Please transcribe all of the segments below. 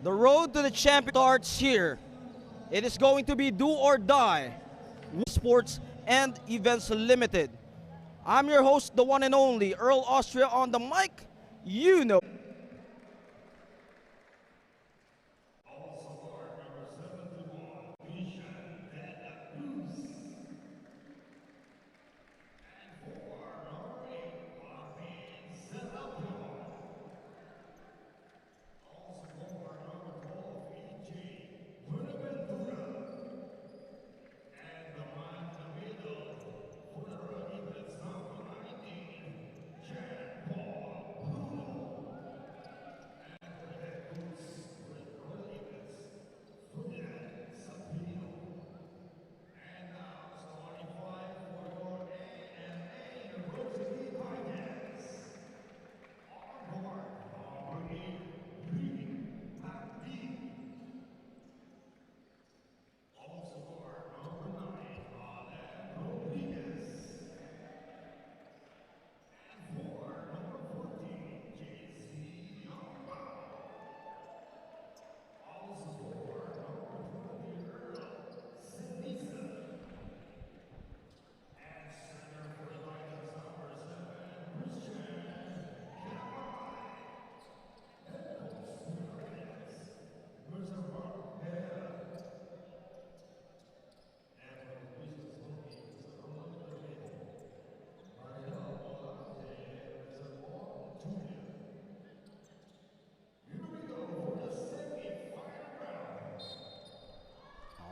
The road to the champion starts here. It is going to be do or die. Sports and Events Limited. I'm your host, the one and only Earl Austria on the mic. You know.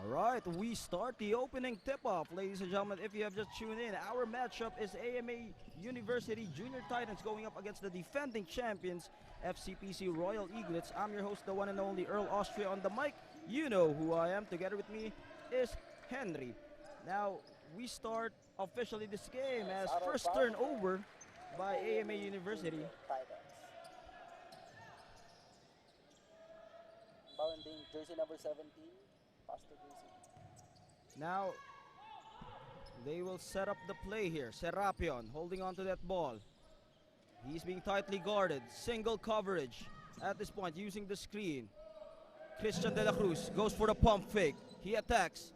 Alright, we start the opening tip-off. Ladies and gentlemen, if you have just tuned in, our matchup is AMA University Junior Titans going up against the defending champions, FCPC Royal Eaglets. I'm your host, the one and only Earl Austria on the mic. You know who I am. Together with me is Henry. Now, we start officially this game as first turnover by AMA University. Bounding jersey number 17. Now, they will set up the play here. Serapion holding on to that ball. He's being tightly guarded. Single coverage at this point using the screen. Christian De La Cruz goes for the pump fake. He attacks.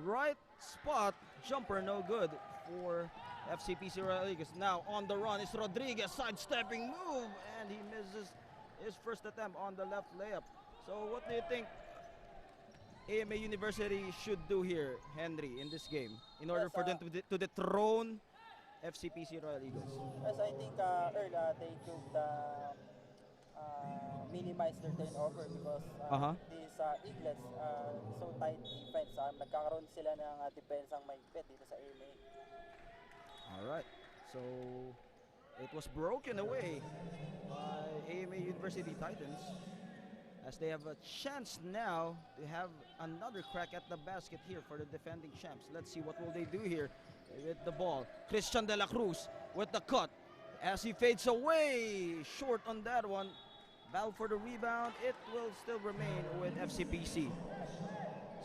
Right spot. Jumper no good for FCPC Rodriguez. Now on the run is Rodriguez. Sidestepping move. And he misses his first attempt on the left layup. So what do you think AMA University should do here, Henry, in this game, in order for them to dethrone FCPC Royal Eagles? Yes, I think they could minimize their turnover because these Eaglets, so tight defense. Nagkakaroon sila ng depensang mahigpit dito sa AMA. Alright, so it was broken away by AMA University Titans, as they have a chance now to have another crack at the basket here for the defending champs. Let's see what will they do here with the ball. Christian De La Cruz with the cut as he fades away. Short on that one. Battle for the rebound. It will still remain with FCPC.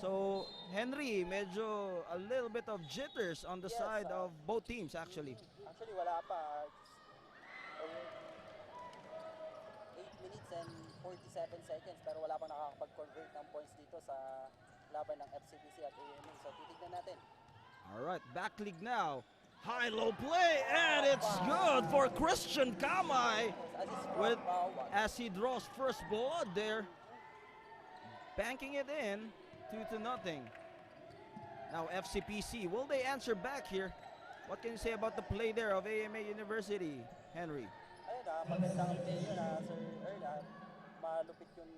So, Henry, medyo a little bit of jitters on the side of both teams actually. Actually, wala pa. 8 minutes and 47 seconds pero wala pang nakakapag-convert ng points dito sa laban ng FCPC at AMA. So titignan natin. Alright, back league now. High-low play, and it's good for Christian Kamay as he draws first blood there. Banking it in, 2-0. Now FCPC, will they answer back here? What can you say about the play there of AMA University, Henry? Ayun, magandang play yun, Sir Earl. Malupit yung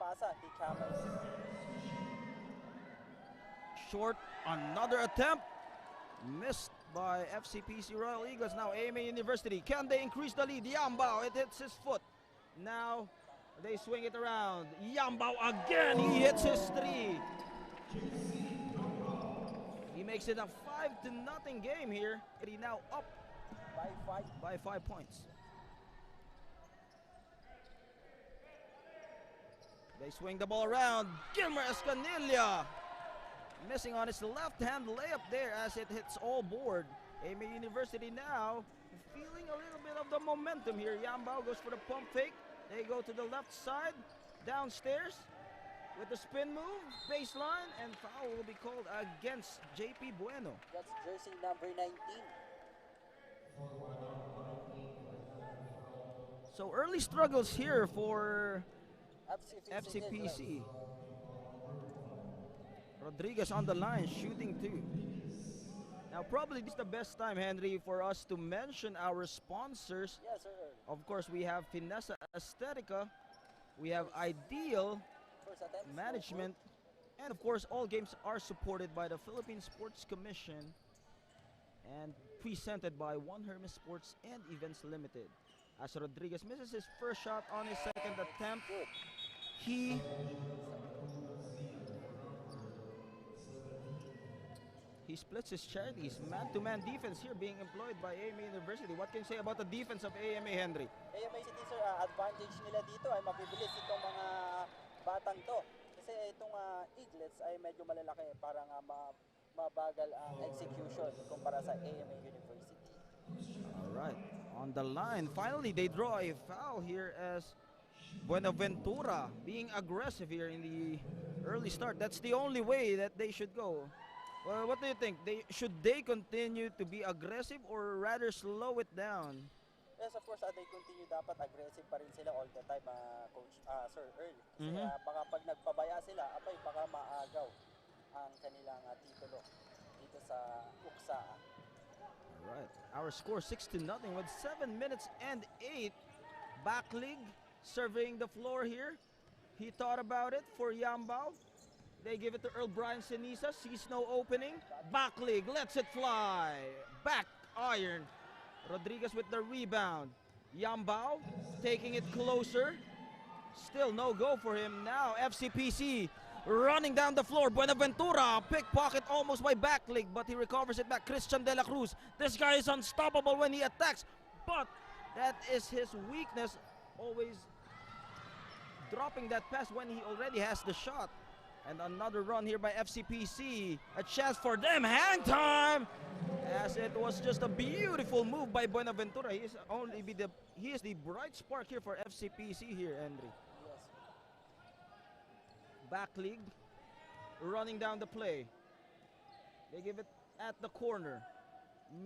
pasa kay Kamay. Short, another attempt. Missed by FCPC Royal Eagles. Now AMA University, can they increase the lead? Yambao, it hits his foot. Now they swing it around. Yambao again, he hits his three. He makes it a 5-0 game here. And he now up by 5 points. They swing the ball around. Gilmer Escanilla missing on his left-hand layup there as it hits all board. AMA University now feeling a little bit of the momentum here. Yambao goes for the pump fake. They go to the left side. downstairs with the spin move, baseline, and foul will be called against JP Bueno. That's jersey number 19. So early struggles here for FCPC. FCPC. Rodriguez on the line, shooting two. Now probably this is the best time, Henry, for us to mention our sponsors. Yes, sir. Of course, we have Finessa Aesthetica, we have Ideal First attempt. Management, and of course, all games are supported by the Philippine Sports Commission and presented by One Hermes Sports and Events Limited. As Rodriguez misses his first shot on his second attempt, Good. he splits his charities. Man-to-man defense here being employed by AMA University. What can you say about the defense of AMA, Henry? AMA City, sir, advantage nila dito ay mabibilis itong mga batang to. Kasi itong Eaglets ay medyo malalaki, parang mabagal ang execution kumpara sa AMA University. All right, on the line. Finally, they draw a foul here as Buenaventura being aggressive here in the early start. That's the only way that they should go. Well, what do you think? Should they continue to be aggressive or rather slow it down? Yes, of course, they continue dapat aggressive pa rin sila all the time, Coach, Sir Earl. Kasi baka pag nagpabaya sila, baka maagaw ang kanilang titulo dito sa Uksa. All right, our score 6-0 with 7 minutes and 8. Backlig surveying the floor here. He thought about it for Yambao. They give it to Earl Brian Sinisa. Sees no opening. Backlig lets it fly. Back iron. Rodriguez with the rebound. Yambao taking it closer. Still no go for him. Now FCPC running down the floor. Buenaventura pickpocket almost by Backlig, but he recovers it back. Christian De La Cruz. This guy is unstoppable when he attacks, but that is his weakness. Always dropping that pass when he already has the shot. And another run here by FCPC. A chance for them. Hang time! As it was just a beautiful move by Buenaventura. He is the bright spark here for FCPC here, Henry. Yes. Backlig running down the play. They give it at the corner.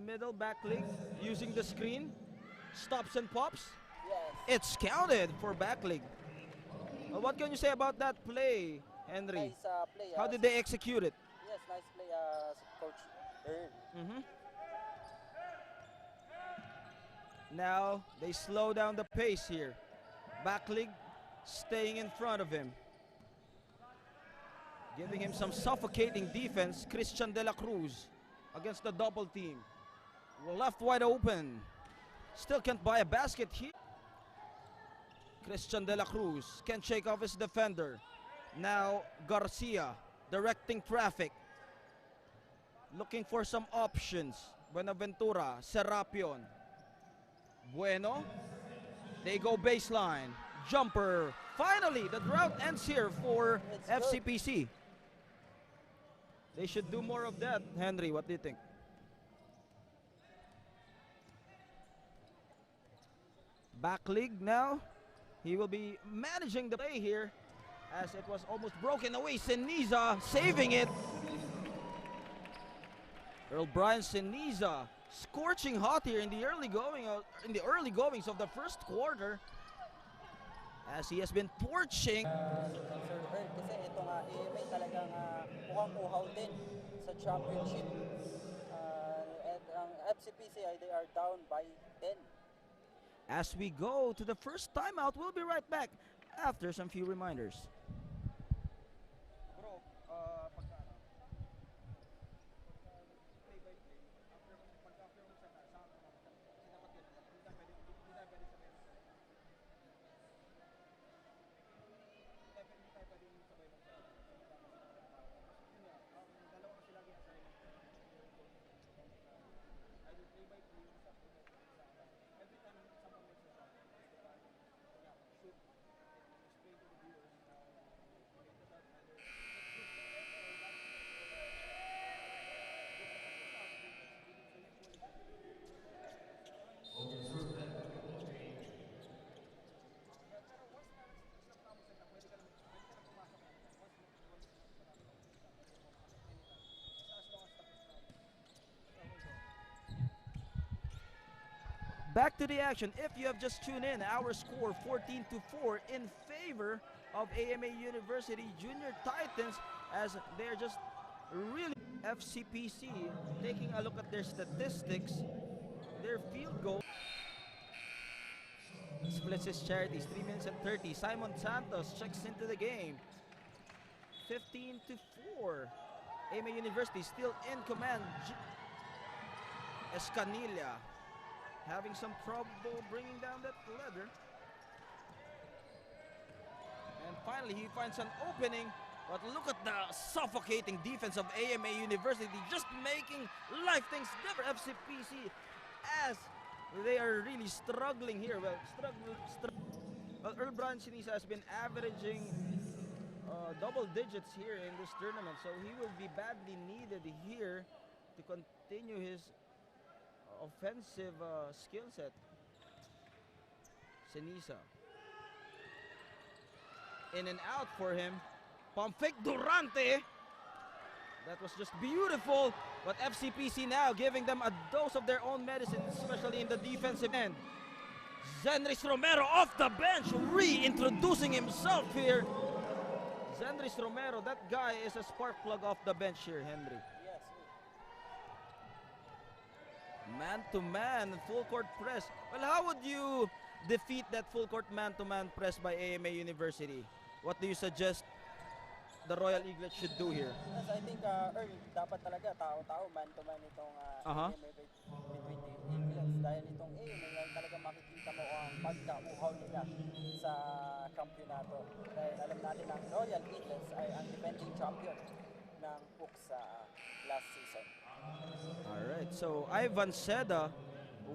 Middle Backlig using the screen. Stops and pops. Yes. It's counted for Backlig. Well, what can you say about that play, Henry? Nice play. How did they execute it? Yes, nice play, Coach Earl. Now they slow down the pace here. Backlig staying in front of him, giving him some suffocating defense. Christian De La Cruz against the double team. Left wide open. Still can't buy a basket here. Christian De La Cruz can't shake off his defender. Now Garcia directing traffic. Looking for some options. Buenaventura, Serapion. Bueno. They go baseline. Jumper. Finally, the drought ends here for FCPC. They should do more of that. Henry, what do you think? Backlig now. He will be managing the play here as it was almost broken away. Seniza saving it. Earl Brian Seniza scorching hot here in the early goings of the first quarter, as he has been torching. Sir Earl, kasi itong AMA talagang mukhang uhaw din sa championship. And ang FCPC, they are down by 10. As we go to the first timeout, we'll be right back after some few reminders. back to the action. If you have just tuned in, our score 14-4 in favor of AMA University Junior Titans, as they're just really FCPC. Taking a look at their statistics, their field goal splits his charities, 3 minutes and 30. Simon Santos checks into the game. 15-4. AMA University still in command. Escanilla having some trouble bringing down that leather. And finally, he finds an opening. But look at the suffocating defense of AMA University, just making life things different. FCPC, as they are really struggling here. Well, Earl Brian Sinisa has been averaging double digits here in this tournament, so he will be badly needed here to continue his offensive skill set. Sinisa. In and out for him. Pump fake Durante. That was just beautiful. But FCPC now giving them a dose of their own medicine, especially in the defensive end. Zenris Romero off the bench, reintroducing himself here. Zenris Romero, that guy is a spark plug off the bench here, Henry. Yes. Man-to-man, full court press. Well, how would you defeat that full court man-to-man press by AMA University? What do you suggest the Royal Eaglets should do here? Yes, I think Earl, dapat talaga tao-tao, man-to-man itong AMA between the Eaglets. Dahil itong AMA ay talaga makikita mo ang pagka-uhaw nila sa kampyonato. Dahil alam natin ang Royal Eaglets ay ang defending champion ng PUC sa last season. Alright, so Ivan Seda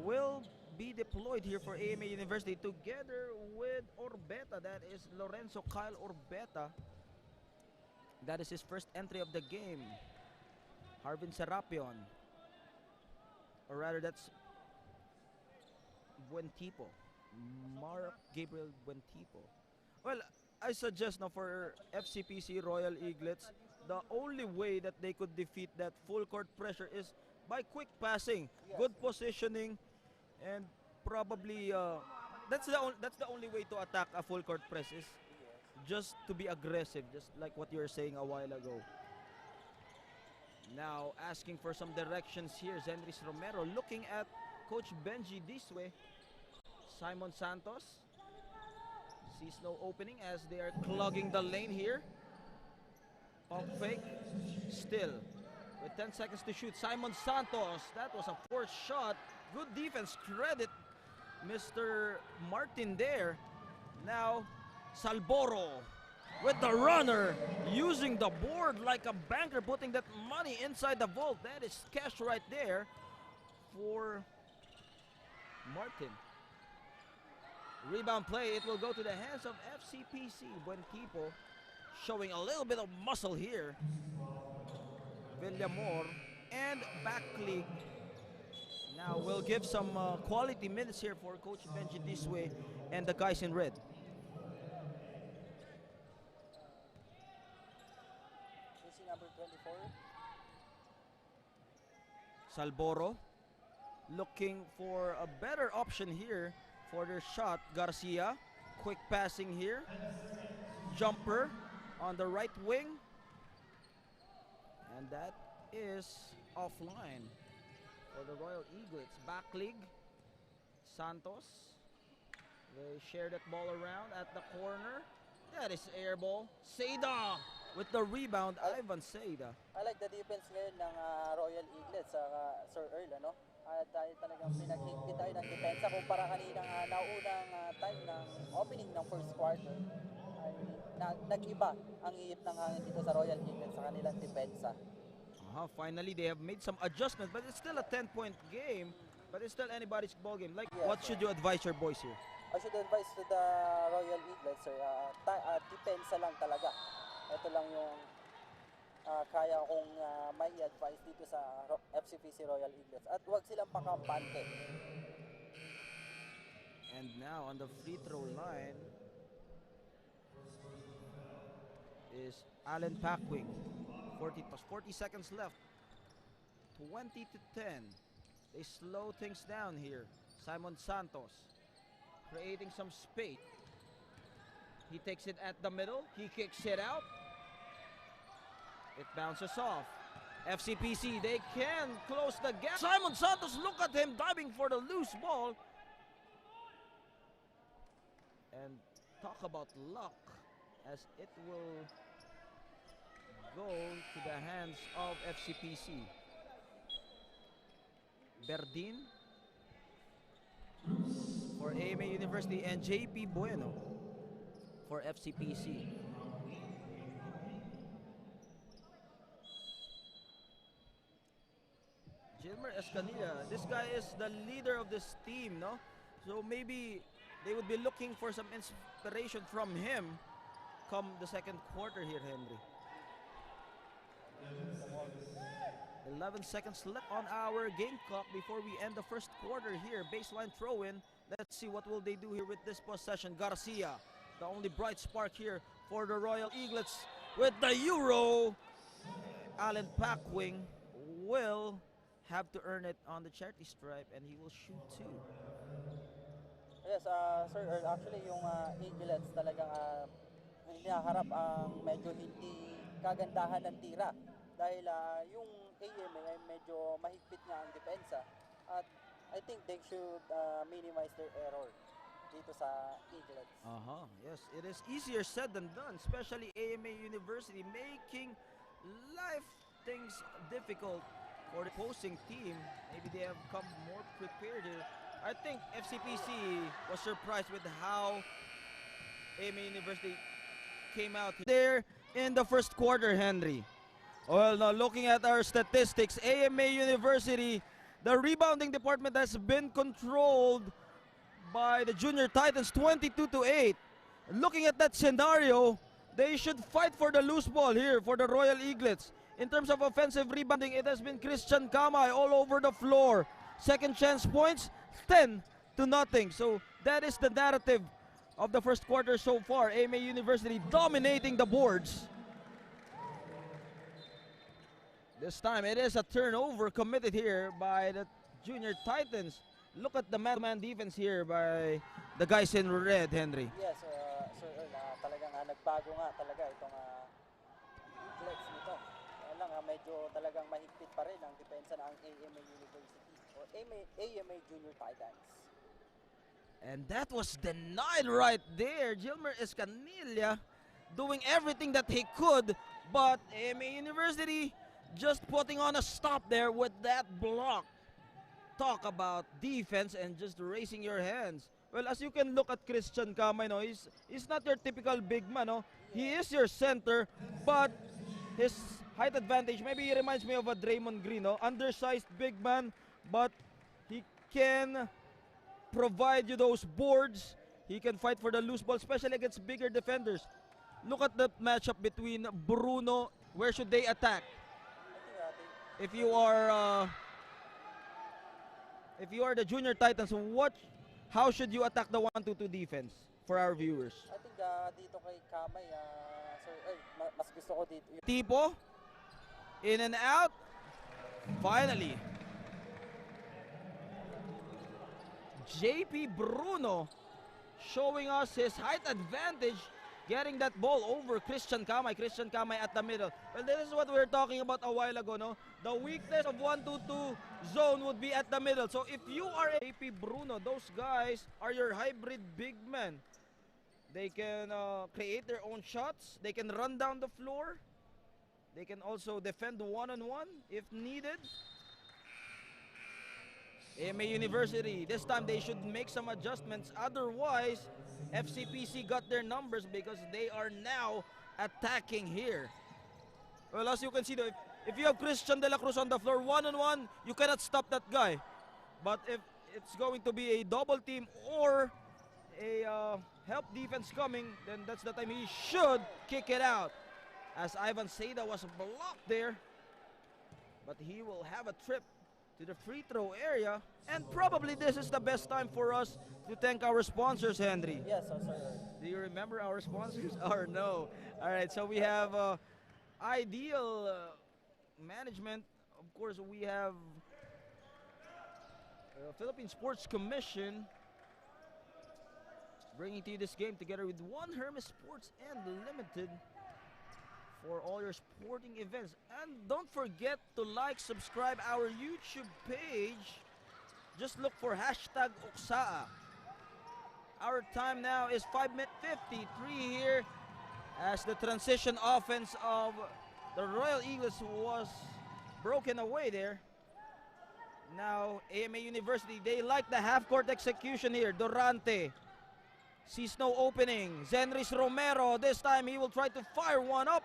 will be deployed here for AMA University together with Orbeta. That is Lorenzo Kyle Orbeta. That is his first entry of the game. Harvin Serapion. Or rather, that's Buentipo. Mark Gabriel Buentipo. Well, I suggest now for FCPC Royal Eaglets, the only way that they could defeat that full court pressure is by quick passing, good positioning, and probably that's the only way to attack a full court press is just to be aggressive, just like what you were saying a while ago. Now asking for some directions here, Zenris Romero looking at Coach Benji this way. Simon Santos sees no opening as they are clogging the lane here. Pump fake, still with 10 seconds to shoot. Simon Santos, that was a forced shot. Good defense, credit Mr. Martin there. Now Salboro with the runner, using the board like a banker, putting that money inside the vault. That is cash right there for Martin. Rebound play, it will go to the hands of FCPC. Buentipo showing a little bit of muscle here. Villamor and Backleague. Now we'll give some quality minutes here for Coach Benji this way and the guys in red. Number 24. Salboro looking for a better option here for their shot. Garcia, quick passing here. Jumper on the right wing. And that is offline for the Royal Eaglets. Backleague, Santos. They share that ball around at the corner. That is air ball. Seda with the rebound, Ivan Seda. I like the defense ngayon ng Royal Eaglets, Sir Earl, ano? Dahil talagang pinag-higpit tayo ng depensa kumpara kaninang naunang time ng opening ng first quarter ay nag-iba ang ihip ng hangin dito sa Royal Eaglets sa kanilang depensa. Finally, they have made some adjustments, but it's still a 10-point game, but it's still anybody's ball game. Like, yes, what should you advise your boys here? I should advise to the Royal Eaglets, sir, depensa lang talaga. Ito lang yung kaya kong may advice dito sa FCPC Royal Eaglets. At huwag silang pakampante. And now on the free throw line is Allen Packwing. 40 seconds left. 20-10. They slow things down here. Simon Santos creating some space. He takes it at the middle. He kicks it out. It bounces off. FCPC, they can close the gap. Simon Santos, look at him diving for the loose ball. And talk about luck, as it will go to the hands of FCPC. Berdin for AMA University and JP Bueno for FCPC. Gilmer Escanilla, this guy is the leader of this team, no? So maybe they would be looking for some inspiration from him come the second quarter here, Henry. 11 seconds left on our game clock before we end the first quarter here. Baseline throw-in. Let's see what will they do here with this possession. Garcia, the only bright spark here for the Royal Eaglets with the Euro. Allen Packwing will have to earn it on the charity stripe and he will shoot two. Yes, Sir Earl, actually yung Eaglets talagang hinaharap ang medyo hindi kagandahan ng tira dahil yung AMA ay medyo mahigpit nga ang depensa at I think they should minimize their error dito sa Eaglets. Yes, it is easier said than done, especially AMA University making life things difficult for the opposing team. Maybe they have come more prepared here. I think FCPC was surprised with how AMA University came out there in the first quarter, Henry. Well, now looking at our statistics, AMA University, the rebounding department has been controlled by the Junior Titans 22-8. Looking at that scenario, they should fight for the loose ball here for the Royal Eaglets. In terms of offensive rebounding, it has been Christian Kamay all over the floor. Second chance points, 10-0. So that is the narrative of the first quarter so far. AMA University dominating the boards. This time it is a turnover committed here by the Junior Titans. Look at the man-to-man defense here by the guys in red, Henry. Yes, Sir Earl, talagang nagbago nga talaga itong Eaglets nito. Medyo talagang mahigpit pa rin ang depensa ng AMA University or AMA Junior Titans. And that was denied right there. Gilmer Escanilla doing everything that he could, but AMA University just putting on a stop there with that block. Talk about defense and just raising your hands. Well, as you can look at Christian Kamay, no, he's not your typical big man. No? He is your center, but his height advantage, maybe he reminds me of a Draymond Green. No? Undersized big man, but he can provide you those boards. He can fight for the loose ball, especially against bigger defenders. Look at the matchup between Bruno. Where should they attack? If you are the Junior Titans, how should you attack the 1-2-2 defense for our viewers? I think dito kay Kamay, Sir Earl, mas gusto ko dito. Tipo, in and out. Finally, JP Bruno showing us his height advantage, getting that ball over Christian Kamay. Christian Kamay at the middle. Well, this is what we were talking about a while ago, no? The weakness of 1-2-2 zone would be at the middle. So if you are JP Bruno, those guys are your hybrid big men. They can create their own shots. They can run down the floor. They can also defend one-on-one if needed. AMA University, this time they should make some adjustments. Otherwise, FCPC got their numbers because they are now attacking here. Well, as you can see, though, if you have Christian De La Cruz on the floor, one-on-one, you cannot stop that guy. But if it's going to be a double team or a help defense coming, then that's the time he should kick it out. As Ivan Seda was blocked there. But he will have a trip to the free throw area. And probably this is the best time for us to thank our sponsors, Henry. Yes, sir. Do you remember our sponsors or no? All right, so we have Ideal Management. Of course, we have Philippine Sports Commission bringing to you this game together with One Hermes Sports and Limited for all your sporting events. And don't forget to like, subscribe our YouTube page. Just look for hashtag Uksaa. Our time now is 5:53 here as the transition offense of the Royal Eaglets was broken away there. Now AMA University, they like the half-court execution here. Durante sees no opening. Zenris Romero, this time he will try to fire one up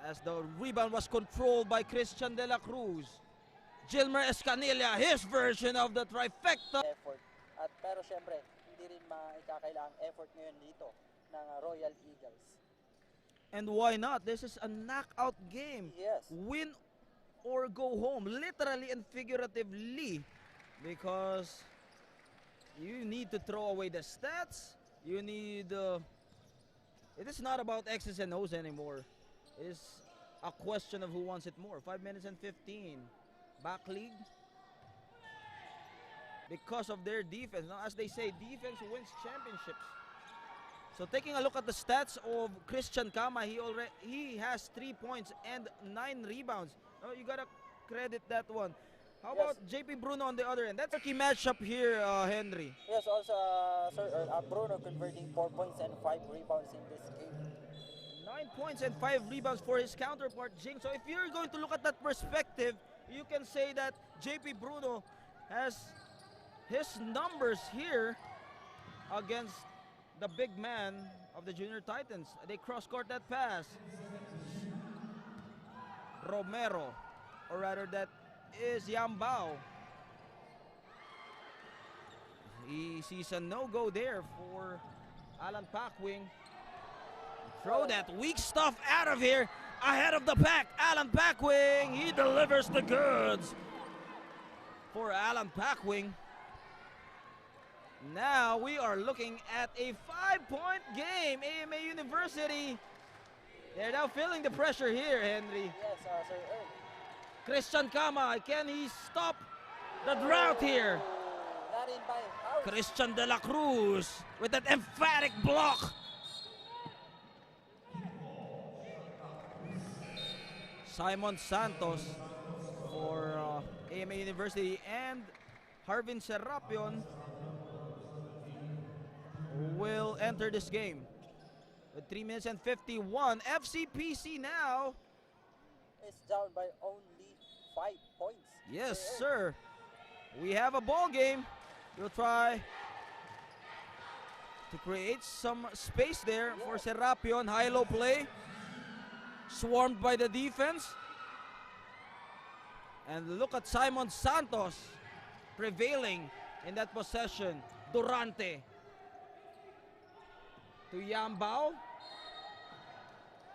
as the rebound was controlled by Christian De La Cruz. Gilmer Escanilla, his version of the trifecta. Effort. At pero syempre, hindi rin maikakailangang effort ngayon dito ng Royal Eagles. And why not? This is a knockout game. Yes. Win or go home, literally and figuratively, because you need to throw away the stats. You need it is not about X's and O's anymore. It is a question of who wants it more. 5 minutes and 15 back league because of their defense. Now, as they say, defense wins championships. So taking a look at the stats of Christian Kama, he has 3 points and 9 rebounds. Oh, you gotta credit that one. How about JP Bruno on the other end? That's a key matchup here, Henry. Yes, also Bruno converting 4 points and 5 rebounds in this game. 9 points and 5 rebounds for his counterpart, Jing. So if you're going to look at that perspective, you can say that JP Bruno has his numbers here against the big man of the Junior Titans. They cross-court that pass. Romero, or rather that is Yambao. He sees a no-go there for Alan Packwing. Throw that weak stuff out of here. Ahead of the pack, Alan Packwing. He delivers the goods for Alan Packwing. Now we are looking at a 5-point game. AMA University, they're now feeling the pressure here, Henry. Yes, Sir Earl. Christian Kama, can he stop the drought here? Not in by house. Christian De La Cruz with that emphatic block. Simon Santos for AMA University and Harvin Serapion will enter this game with 3 minutes and 51. FCPC now Is down by only 5 points. yes, sir. We have a ball game. We'll try to create some space there for Serapion. High-low play. Swarmed by the defense. And look at Simon Santos prevailing in that possession. Durante to Yambao.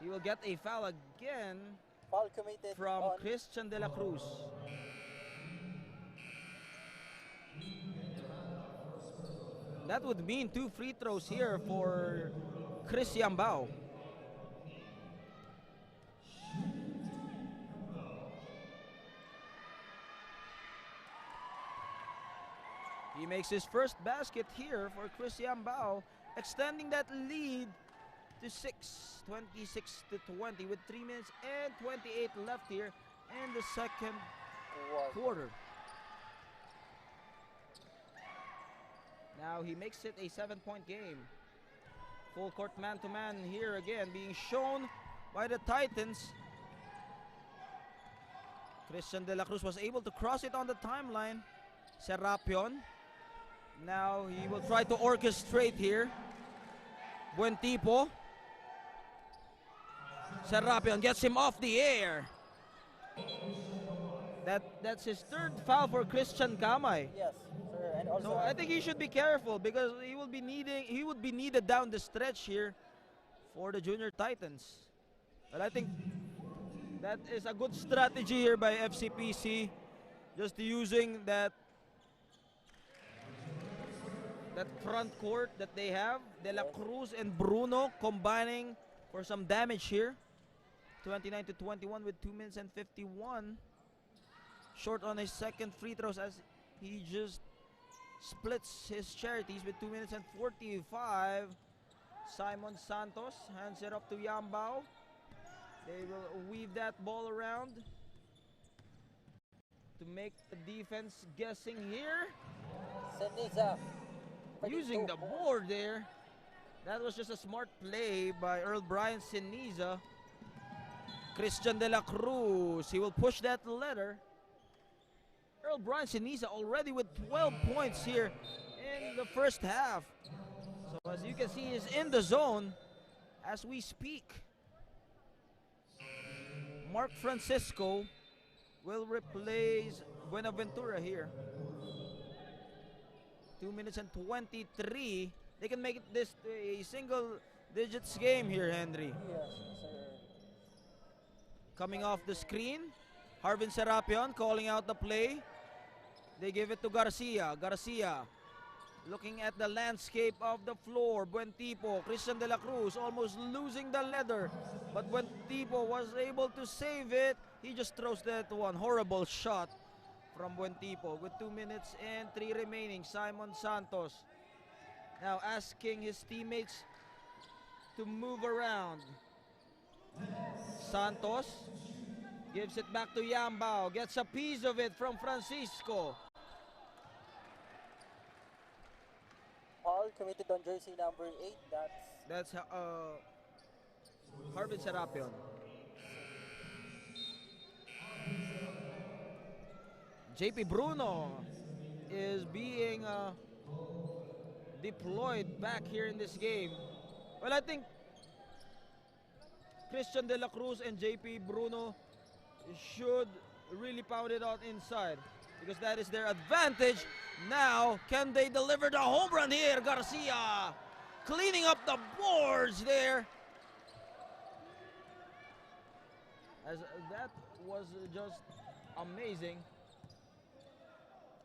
He will get a foul again Foul committed from on Christian De La Cruz. That would mean 2 free throws here for Chris Yambao. He makes his first basket here for Chris Yambao, extending that lead to 26-20 with 3 minutes and 28 left here in the second quarter. Now he makes it a 7-point game. Full court man-to-man here again being shown by the Titans. Christian De La Cruz was able to cross it on the timeline. Serapion. Now he will try to orchestrate here. Buentipo. Serapion gets him off the air. That's his 3rd foul for Christian Kamay. Yes, sir. And also So I think he should be careful because he would be needed down the stretch here for the Junior Titans. But I think that is a good strategy here by FCPC, just using that front court that they have. De La Cruz and Bruno combining for some damage here. 29-21 with 2 minutes and 51. short on his second free throws as he just splits his charities with 2 minutes and 45. Simon Santos hands it up to Yambao. They will weave that ball around to make the defense guessing here. Seniza. Using the board there. That was just a smart play by Earl Brian Seniza. Christian De La Cruz, he will push that letter. Earl Brian Seniza already with 12 points here in the first half. So as you can see, he's in the zone as we speak. Mark Francisco will replace Buenaventura here. 2 minutes and 23. They can make this a single digits game here, Henry. Yes, sir. Coming off the screen, Harvin Serapion calling out the play. They give it to Garcia. Garcia looking at the landscape of the floor. Buentipo, Christian De La Cruz almost losing the leather, but Buentipo was able to save it. He just throws that one horrible shot from Buentipo with 2 minutes and 3 remaining. Simon Santos now asking his teammates to move around. Santos gives it back to Yambao, gets a piece of it from Francisco. All committed on jersey number 8. That's Harvin Serapion. JP Bruno is being deployed back here in this game. Well, I think Christian De La Cruz and JP Bruno should really pound it out inside because that is their advantage. Now, can they deliver the home run here? Garcia cleaning up the boards there. As that was just amazing.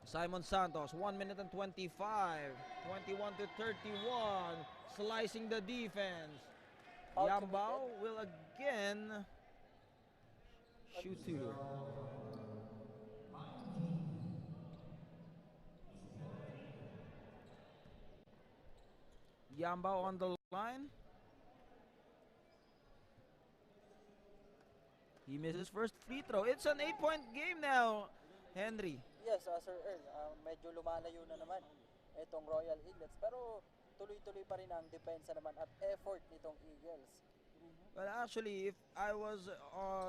Simon Santos, 1 minute and 25, 21 to 31, slicing the defense. Yambao will again shoot two. Yambao on the line. He misses first free throw. It's an 8-point game now, Henry. Yes, Sir Earl, medyo lumalayo na naman itong Royal Eaglets, pero tuloy-tuloy pa rin ang depensa naman at effort nitong Eagles. Well, actually, if I was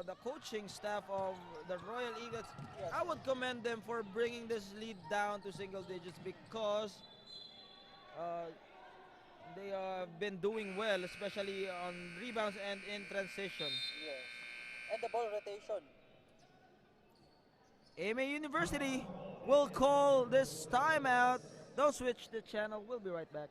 the coaching staff of the Royal Eaglets, Yes. I would commend them for bringing this lead down to single digits because they have been doing well, especially on rebounds and in transition. Yes. And the ball rotation. AMA University will call this timeout. Don't switch the channel. We'll be right back.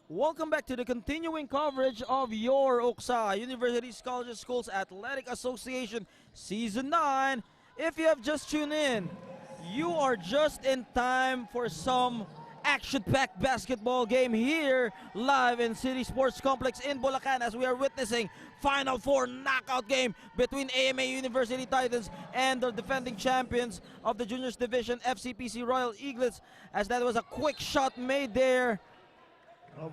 Welcome back to the continuing coverage of your UKSA, Universities, Colleges, Schools Athletic Association Season 9. If you have just tuned in, you are just in time for some action-packed basketball game here live in City Sports Complex in Bulacan as we are witnessing Final Four knockout game between AMA University Titans and the defending champions of the Juniors Division, FCPC Royal Eaglets, as that was a quick shot made there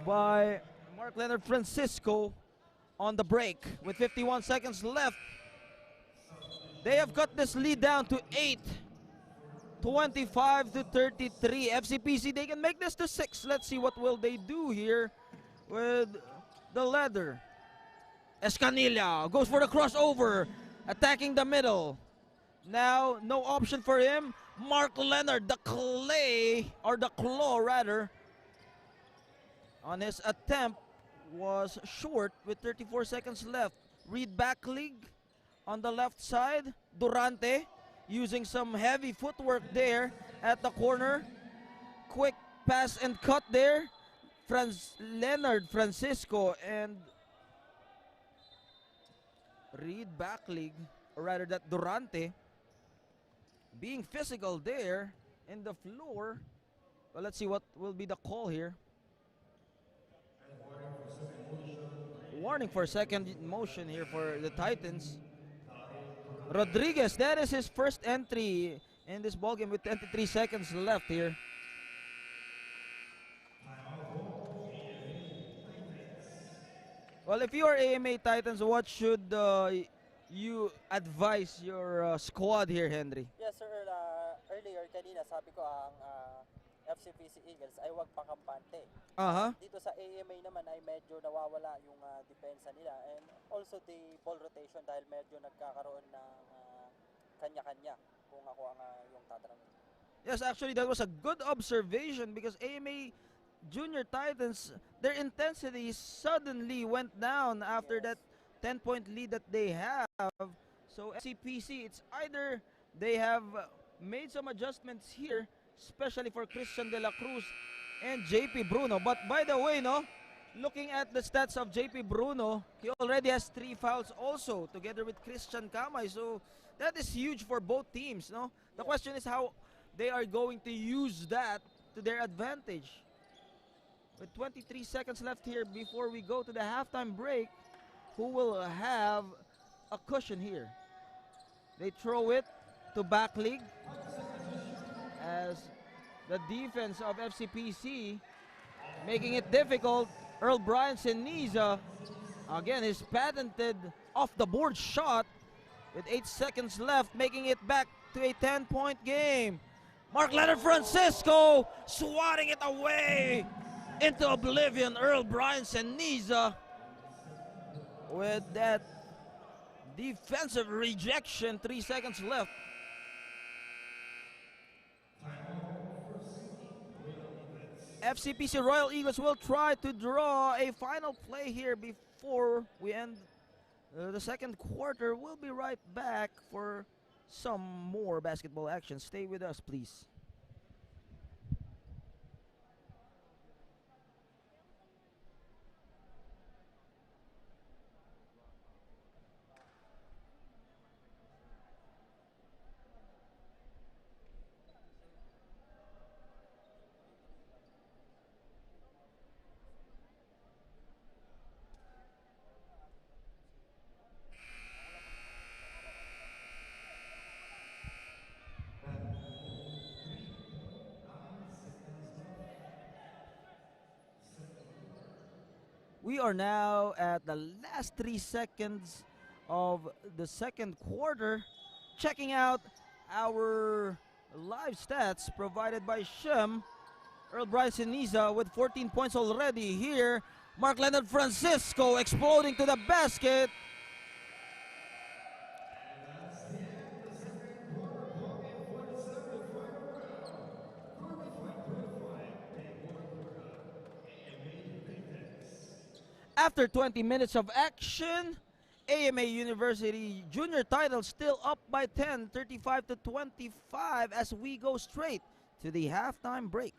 by Mark Leonard Francisco on the break with 51 seconds left. They have cut this lead down to 8, 25 to 33. FCPC, they can make this to 6. Let's see what will they do here with the leather. Escanilla goes for the crossover, attacking the middle. Now, no option for him. Mark Leonard, the claw rather, on his attempt was short with 34 seconds left. Reed Backlig on the left side. Durante using some heavy footwork there at the corner. Quick pass and cut there. Leonard Francisco and Reed Backlig, or rather that Durante, being physical there in the floor. Well, let's see what will be the call here. Warning for second motion here for the Titans. Rodriguez, that is his first entry in this ballgame with 23 seconds left here. Well, if you are AMA Titans, what should you advise your squad here, Henry? Yes, sir. Earlier, kanina sabi ko ang FCPC Eagles ay huwag pakampante. Dito sa AMA naman ay medyo nawawala yung depensa nila, and also the ball rotation dahil medyo nagkakaroon ng kanya-kanya kung ako ang yung tatanungin. Yes, actually that was a good observation because AMA Junior Titans, their intensity suddenly went down after that 10-point lead that they have. So FCPC, it's either they have made some adjustments here, especially for Christian De La Cruz and JP Bruno. But by the way, no, looking at the stats of JP Bruno, he already has 3 fouls also, together with Christian Kamay. So that is huge for both teams, no? The question is how they are going to use that to their advantage. With 23 seconds left here before we go to the halftime break, who will have a cushion here? They throw it to Backlig as the defense of FCPC making it difficult. Earl Brian Seniza, again, his patented off-the-board shot with 8 seconds left, making it back to a 10-point game. Mark Leonard Francisco swatting it away into oblivion. Earl Brian Seniza with that defensive rejection. 3 seconds left. FCPC Royal Eaglets will try to draw a final play here before we end the second quarter. We'll be right back for some more basketball action. Stay with us, please. We are now at the last 3 seconds of the second quarter. Checking out our live stats provided by Shem. Earl Brian Seniza with 14 points already here. Mark Leonard Francisco exploding to the basket. After 20 minutes of action, AMA University Junior title still up by 10, 35-25 as we go straight to the halftime break.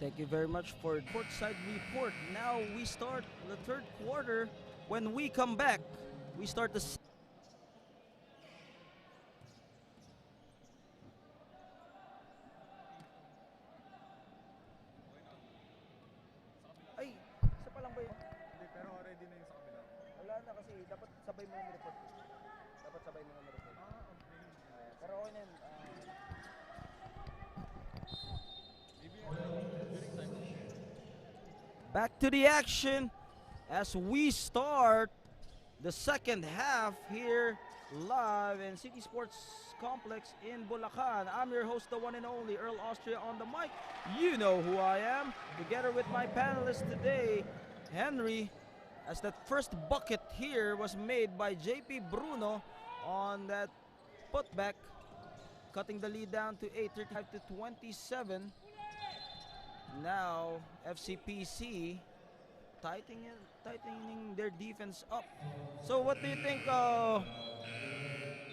Thank you very much for courtside report. Now we start the third quarter. When we come back, we start the ay, isa pa lang ba yun? Hindi, pero ready na yung sa kabila. Wala na kasi dapat sabay mo ng report. Dapat sabay mo ng report. Okay. Pero okay na yun. Maybe during time. Back to the action as we start the second half here live in City Sports Complex in Bulacan. I'm your host, the one and only Earl Austria on the mic. You know who I am. Together with my panelists today, Henry, as that first bucket here was made by JP Bruno on that putback, cutting the lead down to 8, 35 to 27. Now, FCPC tightening their defense up. So what do you think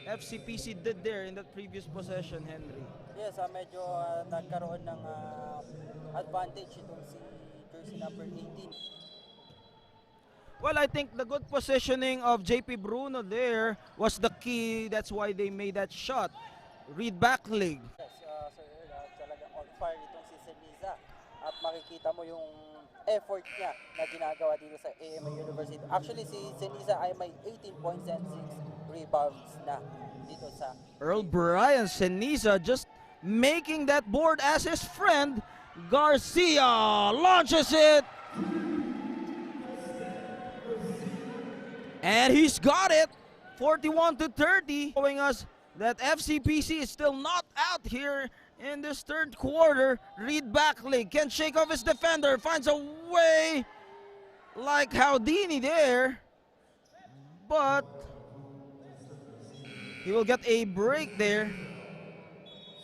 FCPC did there in that previous possession, Henry? Yes, medyo nagkaroon ng advantage itong si jersey number 18. Well, I think the good positioning of JP Bruno there was the key. That's why they made that shot. Read back league. Yes, Sir Earl, talagang on fire itong si Ceniza. At makikita mo yung effort niya na ginagawa dito sa AMA University. Actually, si Ceniza ay may 18 points and 6 rebounds na dito sa Earl Brian Ceniza just making that board as his friend. Garcia launches it. And he's got it. 41 to 30, showing us that FCPC is still not out here in this third quarter. Reed Backley can't shake off his defender, finds a way like Houdini there, but he will get a break there.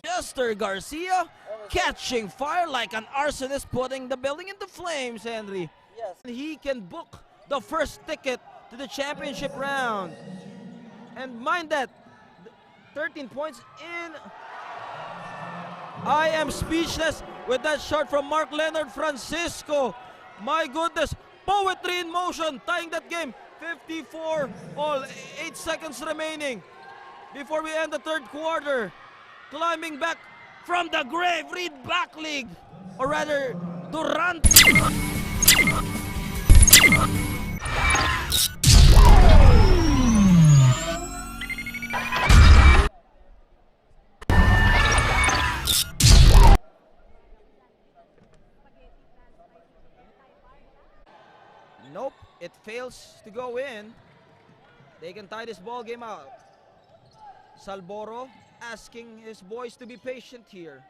Chester Garcia catching fire like an arsonist, putting the building into flames, Henry. Yes. He can book the first ticket to the championship round. And mind that, 13 points in. I am speechless with that shot from Mark Leonard Francisco. My goodness, poetry in motion, tying that game. 54 all, 8 seconds remaining before we end the third quarter. Climbing back from the grave, Reed back league, or rather, Durant. Nope, it fails to go in. They can tie this ball game out. Salboro asking his boys to be patient here.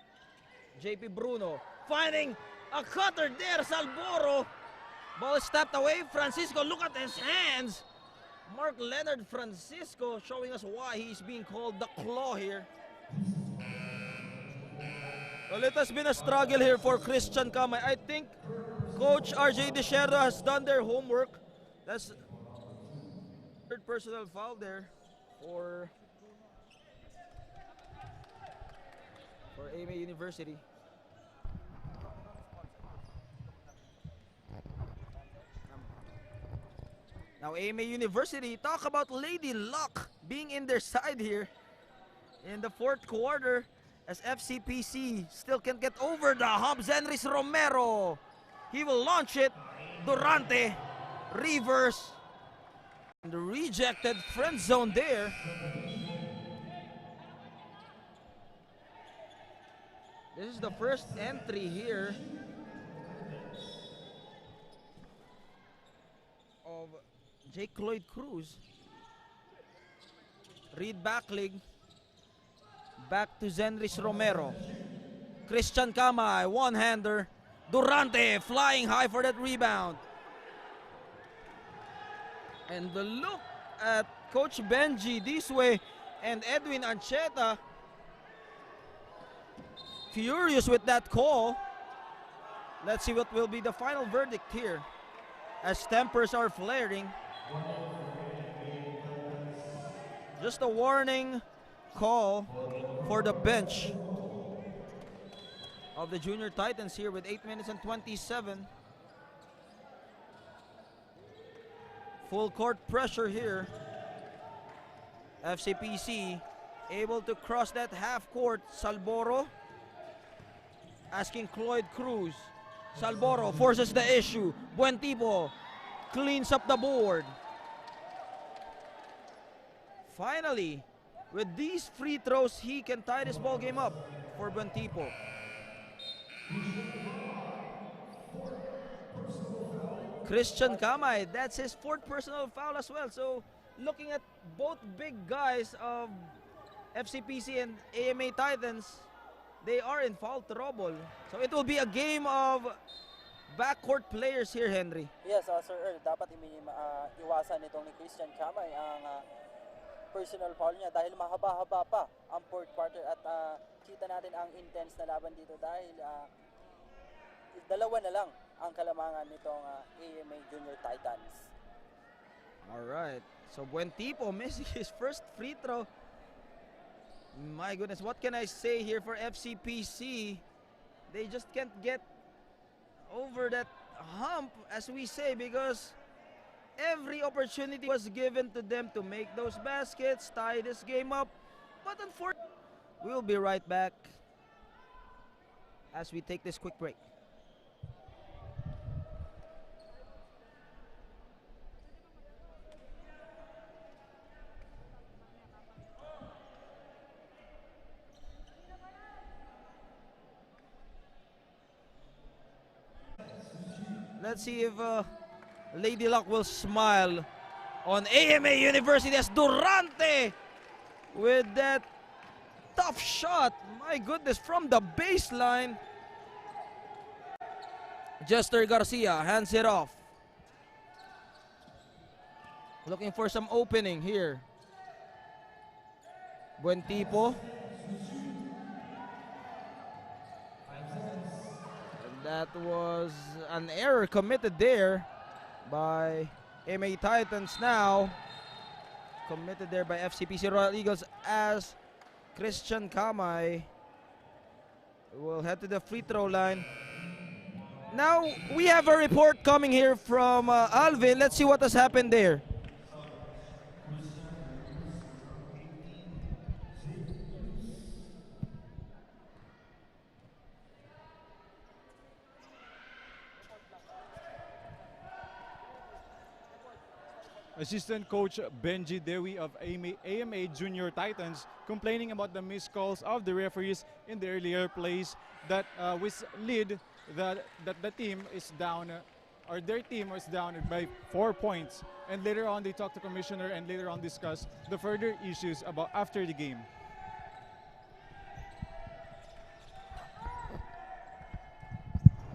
JP Bruno finding a cutter there. Salboro. Ball is tapped away. Francisco, look at his hands. Mark Leonard Francisco showing us why he's being called the Claw here. Well, it has been a struggle here for Christian Kamay. I think Coach RJ Desherda has done their homework. That's third personal foul there for AMA University. Now AMA University, talk about Lady Luck being in their side here in the fourth quarter as FCPC still can't get over the hump. Zenris Romero, he will launch it. Durante, reverse. And the rejected friend zone there. This is the first entry here of Jake Lloyd Cruz. Reed Backlig. Back to Zenris Romero. Christian Kamay, one-hander. Durante flying high for that rebound. And the look at Coach Benji this way and Edwin Ancheta, furious with that call. Let's see what will be the final verdict here as tempers are flaring. Just a warning call for the bench of the Junior Titans here with 8 minutes and 27. Full court pressure here. FCPC able to cross that half court. Salboro asking Cloyd Cruz. Salboro forces the issue. Buen Tipo cleans up the board. Finally, with these free throws, he can tie this ball game up for Buen Tipo. Christian Kamay, that's his 4th personal foul as well. So looking at both big guys of FCPC and AMA Titans, they are in foul trouble. So it will be a game of backcourt players here, Henry. Yes, Sir Earl, dapat iwasan nitong ni Christian Kamay ang personal foul niya dahil mahaba-haba pa ang 4th quarter at kita natin ang intense na laban dito dahil dalawa na lang ang kalamangan nitong AMA Junior Titans. Alright, so Buen Tipo missing his first free throw. My goodness, what can I say here for FCPC? They just can't get over that hump, as we say, because every opportunity was given to them to make those baskets, tie this game up. But unfortunately, we'll be right back as we take this quick break. Let's see if Lady Luck will smile on AMA University as Durante with that tough shot. My goodness, from the baseline. Jester Garcia hands it off. Looking for some opening here. Buen Tipo. That was an error committed there by MA Titans now. Committed there by FCPC Royal Eagles as Christian Kamay will head to the free throw line. Now we have a report coming here from Alvin. Let's see what has happened there. Assistant Coach Benji Dewi of AMA Junior Titans complaining about the missed calls of the referees in the earlier plays that which lead that the team is down, or their team is down by 4 points. And later on they talk to Commissioner and later on discuss the further issues about after the game.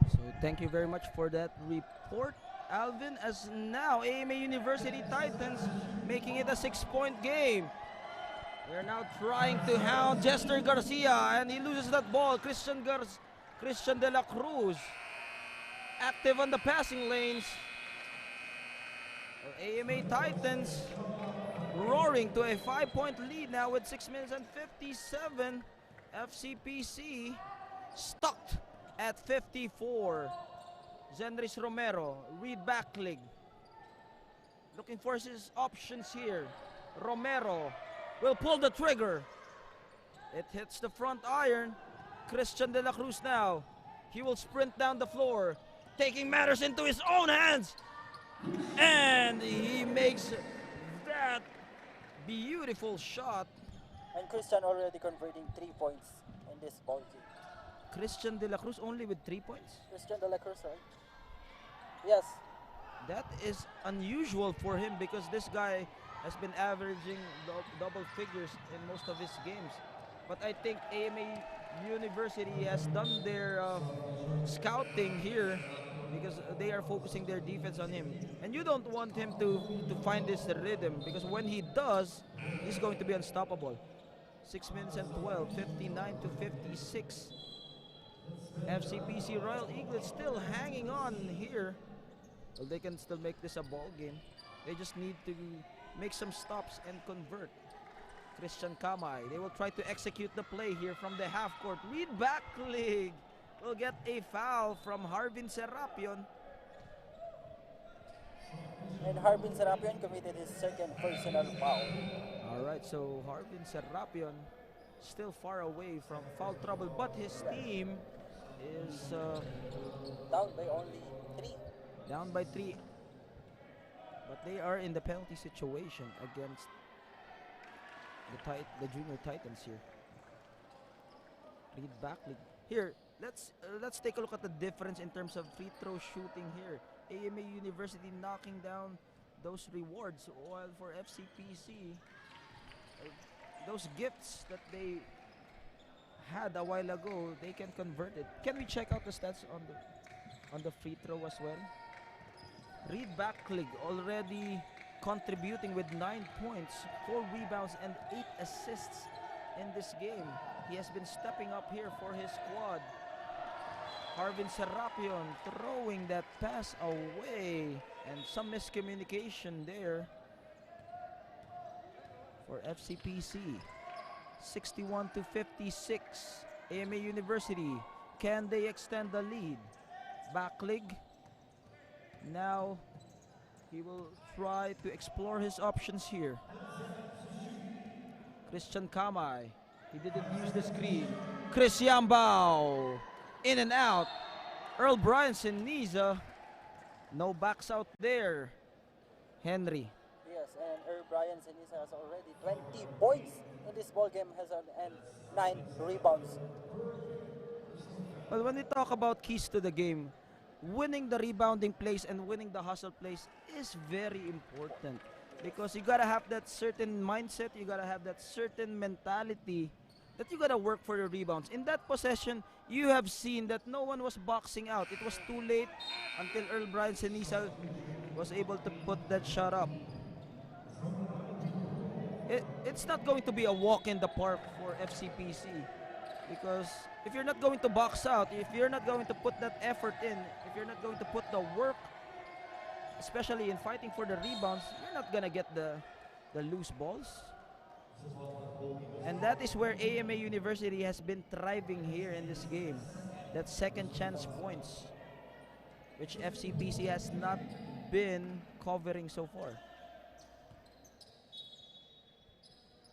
So thank you very much for that report, Alvin, as now AMA University Titans making it a 6-point game. We're now trying to hound Jester Garcia and he loses that ball. Christian De La Cruz active on the passing lanes. Well, AMA Titans roaring to a 5-point lead now with 6 minutes and 57. FCPC stuck at 54. Zenris Romero, read back leg. Looking for his options here. Romero will pull the trigger. It hits the front iron. Christian De La Cruz now. He will sprint down the floor, taking matters into his own hands. And he makes that beautiful shot. And Christian already converting 3 points in this ball game. Christian De La Cruz only with 3 points? Christian De La Cruz, right? Yes. That is unusual for him because this guy has been averaging double figures in most of his games. But I think AMA University has done their scouting here because they are focusing their defense on him. And you don't want him to find this rhythm because when he does, he's going to be unstoppable. 6 minutes and 12, 59 to 56. FCPC Royal Eaglets still hanging on here. Well, they can still make this a ball game. They just need to make some stops and convert. Christian Kamay, they will try to execute the play here from the half court. Read back leg. will get a foul from Harvin Serapion. And Harbin Serapion committed his second personal foul. Alright, so Harvin Serapion still far away from foul trouble, but his team is Down by only 3. down by 3. But they are in the penalty situation against the Junior Titans here. Read back league. Here, let's take a look at the difference in terms of free throw shooting here. AMA University knocking down those rewards, while for FCPC, those gifts that they had a while ago, they can convert it. Can we check out the stats on the free throw as well? Reed Backlig already contributing with 9 points, 4 rebounds, and 8 assists in this game. He has been stepping up here for his squad. Harvin Serapion throwing that pass away, and some miscommunication there for FCPC. 61-56. AMA University, can they extend the lead? Backlig. Now he will try to explore his options here. Christian Kamay, he didn't use the screen. Chris Yambao, in and out. Earl Bryanson, Niza, no backs out there. Henry. Yes, and Earl Bryanson has already 20 points in this ball game, and 9 rebounds. Well, when we talk about keys to the game, winning the rebounding plays and winning the hustle plays is very important, because you gotta have that certain mindset, you gotta have that certain mentality that you gotta work for your rebounds. In that possession, you have seen that no one was boxing out. It was too late until Earl Bryanson was able to put that shot up. It's not going to be a walk in the park for FCPC, because if you're not going to box out, if you're not going to put that effort in, if you're not going to put the work, especially in fighting for the rebounds, you're not gonna get the loose balls. And that is where AMA University has been thriving here in this game. That second chance points, which FCPC has not been covering so far.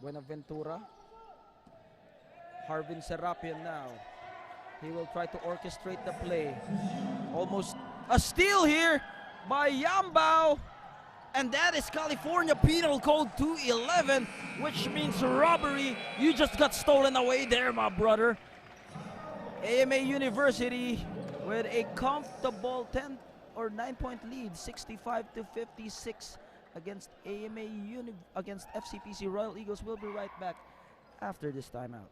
Buenaventura. Harvin Serapion now. He will try to orchestrate the play. Almost a steal here by Yambao. And that is California Penal Code 211, which means robbery. You just got stolen away there, my brother. AMA University with a comfortable 10 or 9-point lead, 65-56 against against FCPC Royal Eagles. We'll be right back after this timeout.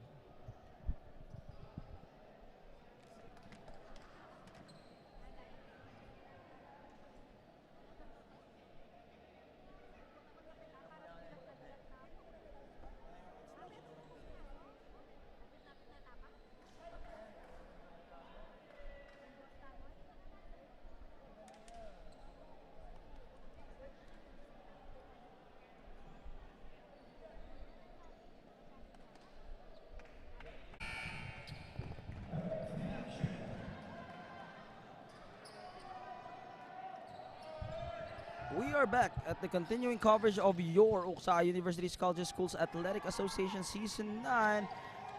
We are back at the continuing coverage of your Uksa University's Colleges Schools Athletic Association Season 9,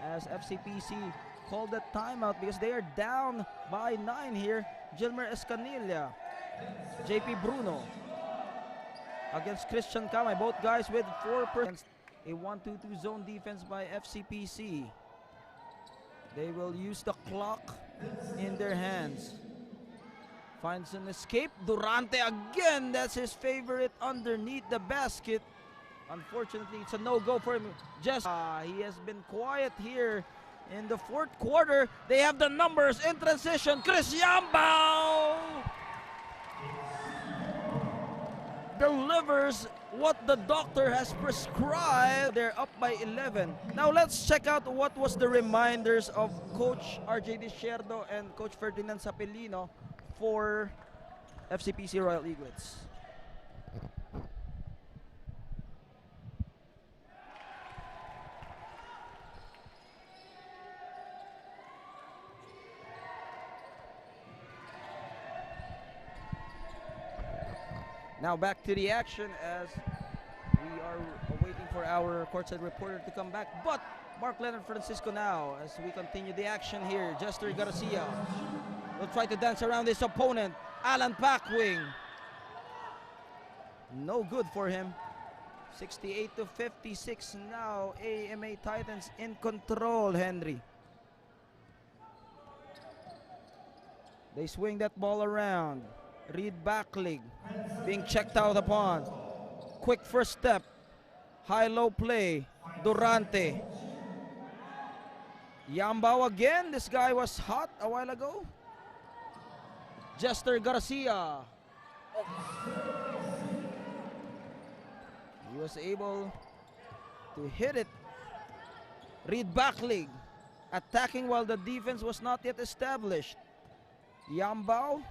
as FCPC called that timeout because they are down by 9 here. Gilmer Escanilla, JP Bruno against Christian Kamay, both guys with 4%. A 1-2-2 zone defense by FCPC. They will use the clock in their hands. Finds an escape. Durante again. That's his favorite underneath the basket. Unfortunately, it's a no-go for him. He has been quiet here in the fourth quarter. They have the numbers in transition. Chris Yambao delivers what the doctor has prescribed. They're up by 11. Now let's check out what was the reminders of Coach RJ Desierdo and Coach Ferdinand Sapelino for FCPC Royal Eaglets. Now back to the action as we are waiting for our courtside reporter to come back. But Mark Leonard Francisco now as we continue the action here. Jester Garcia will try to dance around his opponent. Alan Packwing. No good for him. 68 to 56 now. AMA Titans in control, Henry. They swing that ball around. Reed Backlig being checked out upon. Quick first step. High-low play. Durante. Yambao again. This guy was hot a while ago. Jester Garcia. He was able to hit it. Reed Backlig attacking while the defense was not yet established. Yambao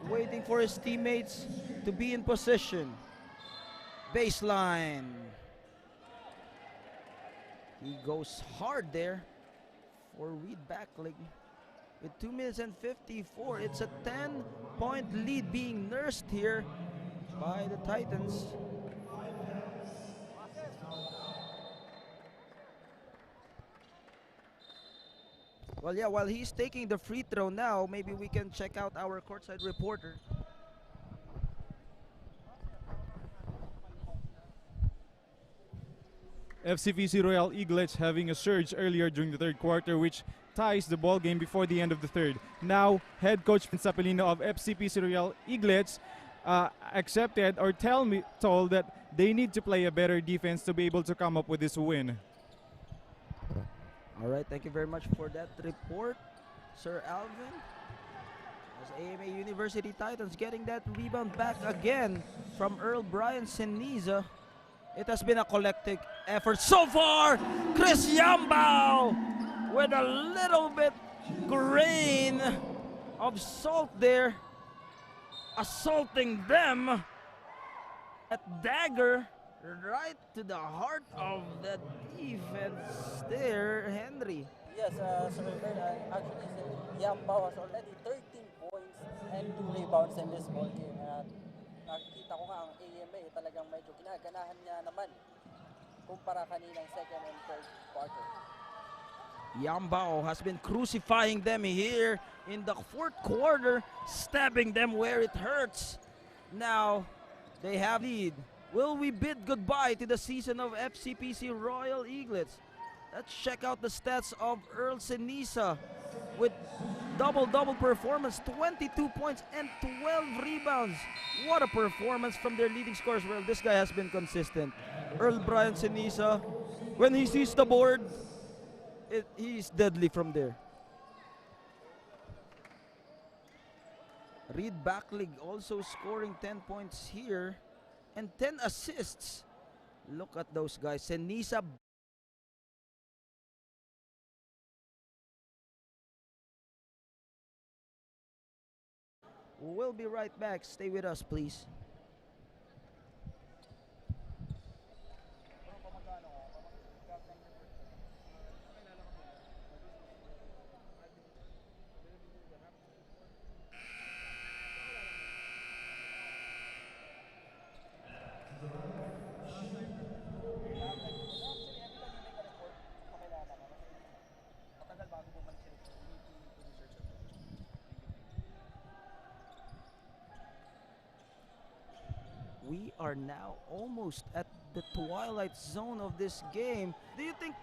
waiting for his teammates to be in position. Baseline. He goes hard there for Reed Backlig. With 2 minutes and 54, it's a 10-point lead being nursed here by the Titans. Well, yeah, while he's taking the free throw now, maybe we can check out our courtside reporter. FCPC Royal Eaglets having a surge earlier during the third quarter, which ties the ball game before the end of the third. Now, head coach Sapelino of FCPC Royal Eaglets accepted or told that they need to play a better defense to be able to come up with this win. All right, thank you very much for that report, Sir Alvin. As AMA University Titans getting that rebound back again from Earl Brian Seniza. It has been a collective effort so far. Chris Yambao with a little bit grain of salt there, assaulting them. That dagger right to the heart of the defense there, Henry. Yes, Sir Earl, actually, Yambao has already 13 points and 2 rebounds in this ball game. At nakikita ko nga ang AMA talagang medyo ginaganahan niya naman kumpara kaninang second and third quarter. Yambao has been crucifying them here in the fourth quarter, stabbing them where it hurts. Now they have lead. Will we bid goodbye to the season of FCPC Royal Eaglets? Let's check out the stats of Earl Seniza with double-double performance, 22 points and 12 rebounds. What a performance from their leading scorers. Well, this guy has been consistent. Earl Brian Seniza, when he sees the board, he's deadly from there. Reed Backlig also scoring 10 points here and 10 assists. Look at those guys. Seniza. We'll be right back. Stay with us, please. We are now almost at the twilight zone of this game. Do you think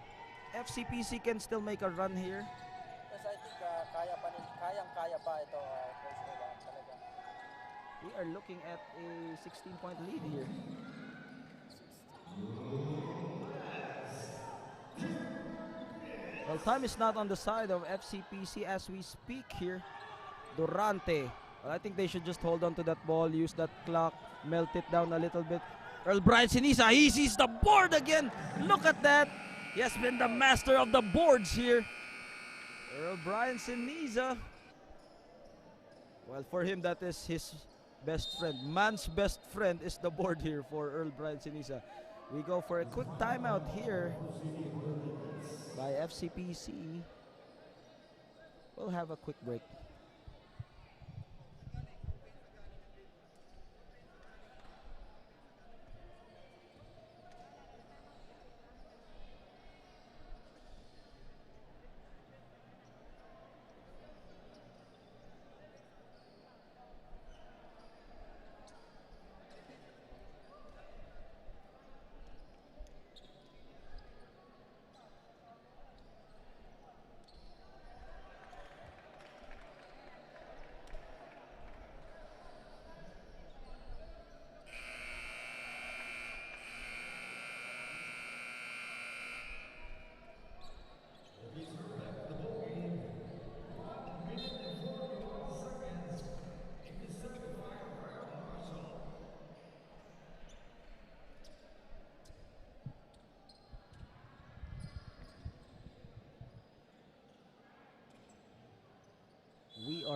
FCPC can still make a run here? Yes, I think kayang-kaya pa ito, Coach Elan, talaga. We are looking at a 16-point lead here. Well, time is not on the side of FCPC as we speak here. Durante. Well, I think they should just hold on to that ball, use that clock, melt it down a little bit. Earl Brian Seniza, he sees the board again. Look at that. He has been the master of the boards here. Earl Brian Seniza. Well, for him, that is his best friend. Man's best friend is the board here for Earl Brian Seniza. We go for a quick timeout here by FCPC. We'll have a quick break.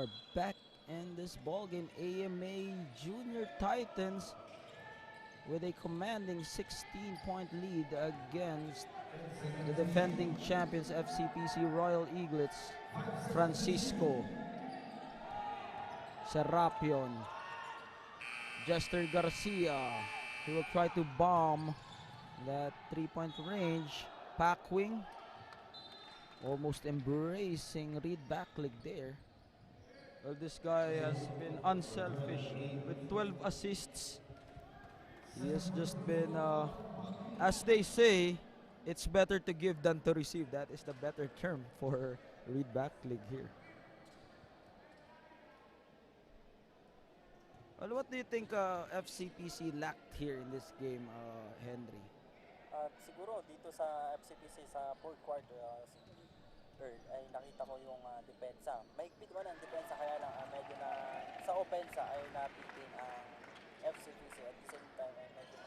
are back in this ball game. AMA Junior Titans with a commanding 16-point lead against the defending champions FCPC Royal Eaglets. Francisco, Serapion, Jester Garcia, he will try to bomb that 3-point range. Packwing almost embracing Reed Backlig there. Well, this guy has been unselfish with 12 assists. He has just been, as they say, it's better to give than to receive. That is the better term for Reed Backlig here. Well, what do you think FCPC lacked here in this game, Henry? Siguro dito sa FCPC sa fourth quarter, ay nakita ko yung depensa. Maigpit man ang depensa, kaya lang medyo na sa opensa ay napitin ang FCPC. At the same time ay medyo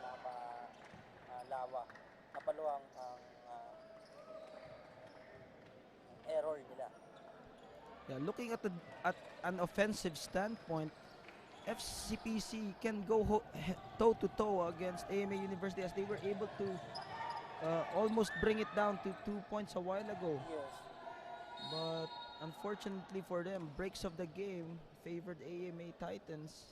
napaluwang ang error nila. Yeah, looking at an offensive standpoint, FCPC can go toe-to-toe against AMA University, as they were able to almost bring it down to 2 points a while ago. Yes. But unfortunately for them, breaks of the game favored AMA Titans,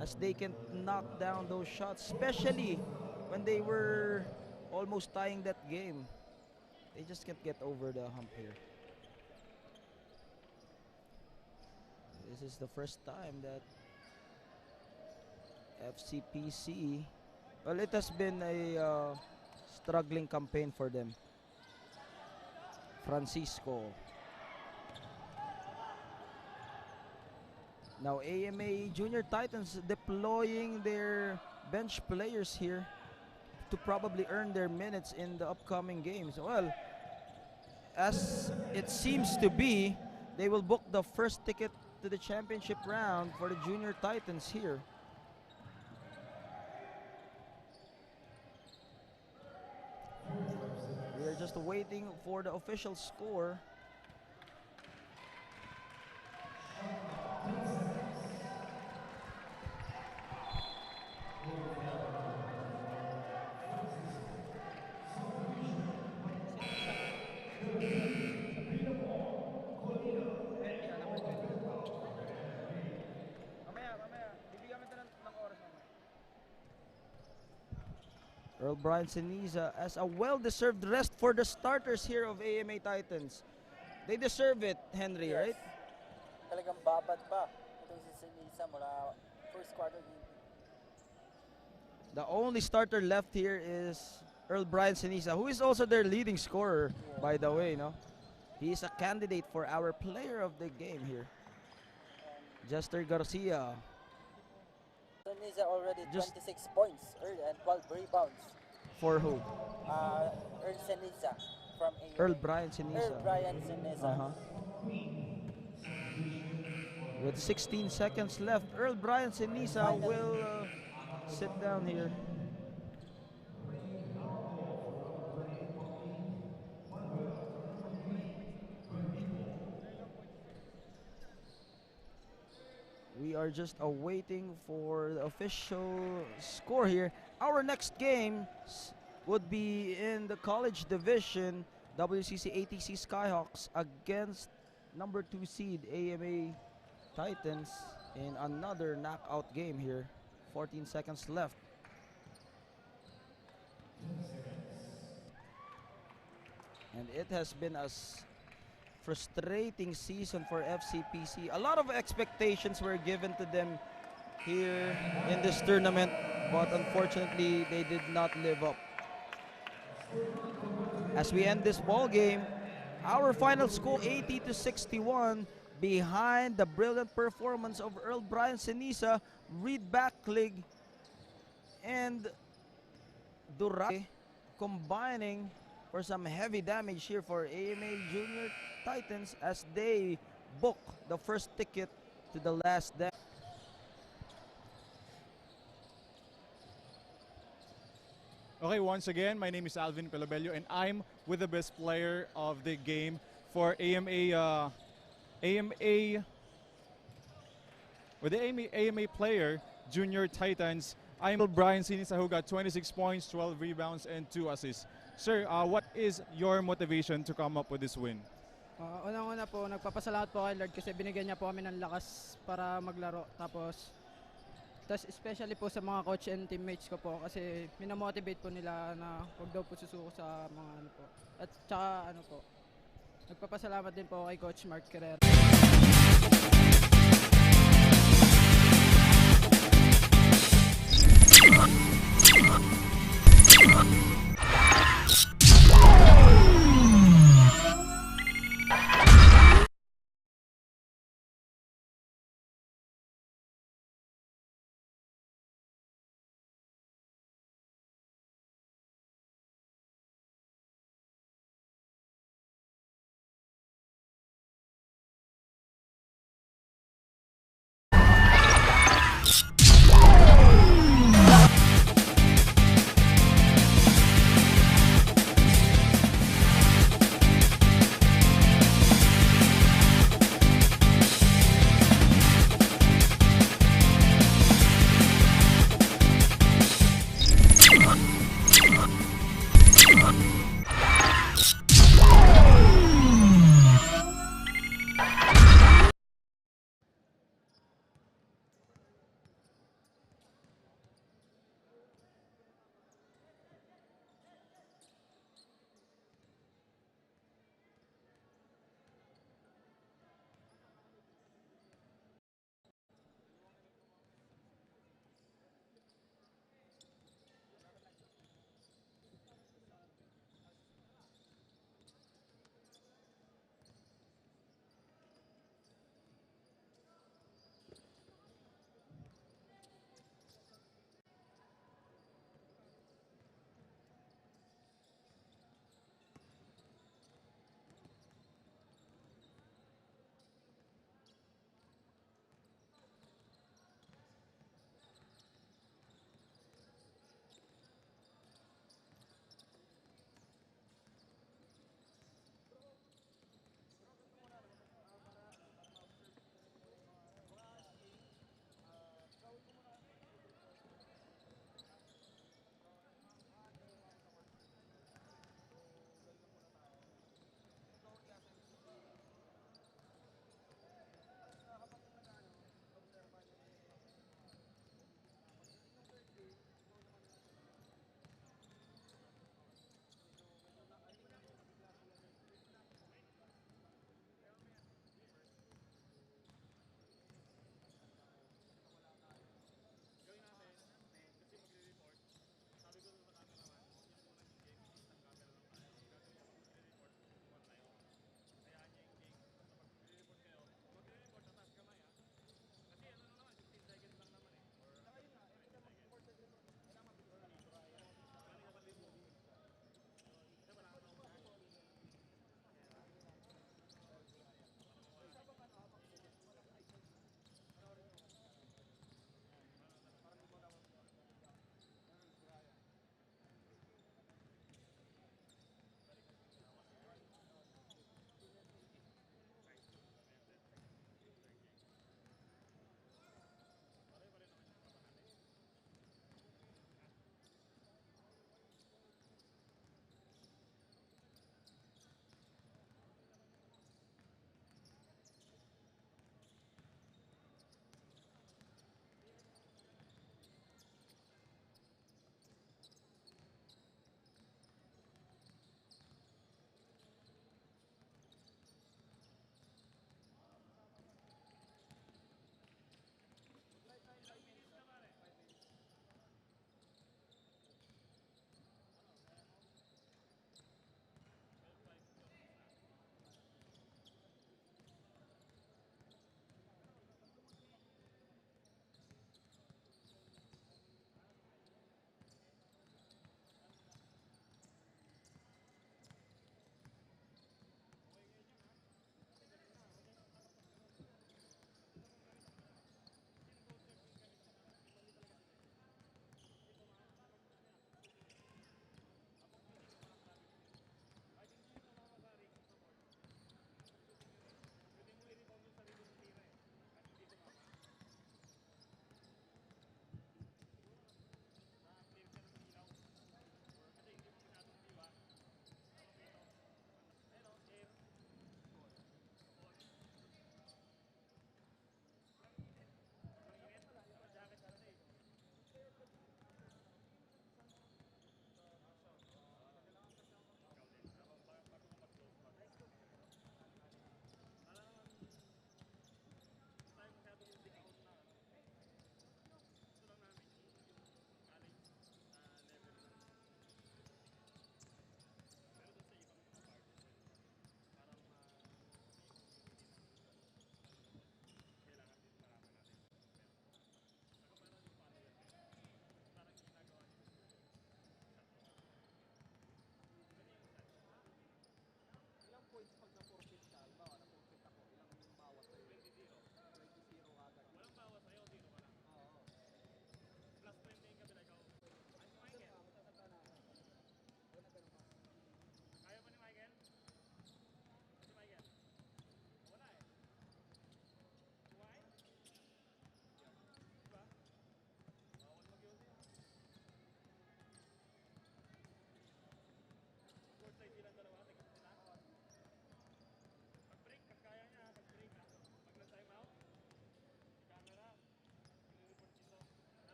as they can knock down those shots, especially when they were almost tying that game. They just can't get over the hump here. This is the first time that FCPC, well, it has been a struggling campaign for them. Francisco. Now AMA Junior Titans deploying their bench players here to probably earn their minutes in the upcoming games. Well, as it seems to be, they will book the first ticket to the championship round for the Junior Titans here. We are just waiting for the official score. Earl Brian Siniza as a well-deserved rest for the starters here of AMA Titans. They deserve it, Henry, Yes. right? Talagang babad pa itong si Sinisa mula first quarter. The only starter left here is Earl Brian Siniza, who is also their leading scorer, by the way, no? He is a candidate for our player of the game here. Jester Garcia. Sinisa already Just 26 points and 12 rebounds. For who? Earl Sinisa from AMA. Earl Brian Siniza. Earl Brian Sinisa. With 16 seconds left, Earl Brian Siniza will sit down here. We are just awaiting for the official score here. Our next game would be in the college division, WCC ATC Skyhawks against number 2 seed AMA Titans in another knockout game here. 14 seconds left. And it has been a frustrating season for FCPC. A lot of expectations were given to them here in this tournament, but unfortunately they did not live up. As we end this ball game, our final score 80-61, behind the brilliant performance of Earl Brian Siniza, Reed Backlig, and Duray combining for some heavy damage here for AMA Junior Titans as they book the first ticket to the last dance. Okay, once again, my name is Alvin Pelobello, and I'm with the best player of the game for AMA with the AMA player, Junior Titans, I'm Brian Sinisa, who got 26 points, 12 rebounds, and 2 assists. Sir, what is your motivation to come up with this win? Unang-una po, nagpapasalamat po kay Lord kasi binigyan niya po kami ng lakas para maglaro. Tapos especially po sa mga coach and teammates ko po kasi minamotivate po nila na huwag daw po susuko sa mga ano po. At saka ano po, nagpapasalamat din po kay Coach Mark Carrera.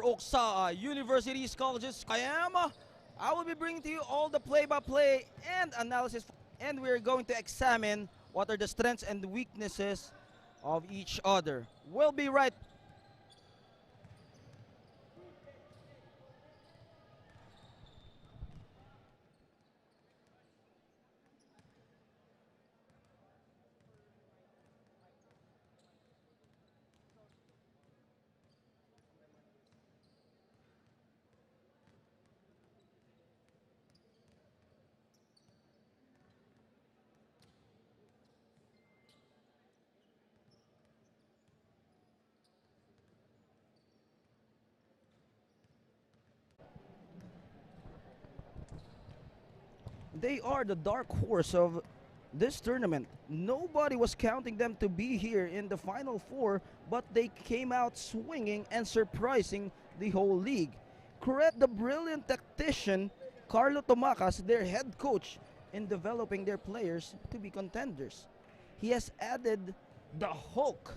Oksaa University's colleges. I will be bringing to you all the play-by-play and analysis, and we're going to examine what are the strengths and weaknesses of each other. We'll be right. They are the dark horse of this tournament. Nobody was counting them to be here in the Final Four, but they came out swinging and surprising the whole league. Credit the brilliant tactician Carlo Tomacas, their head coach, in developing their players to be contenders. He has added the Hulk,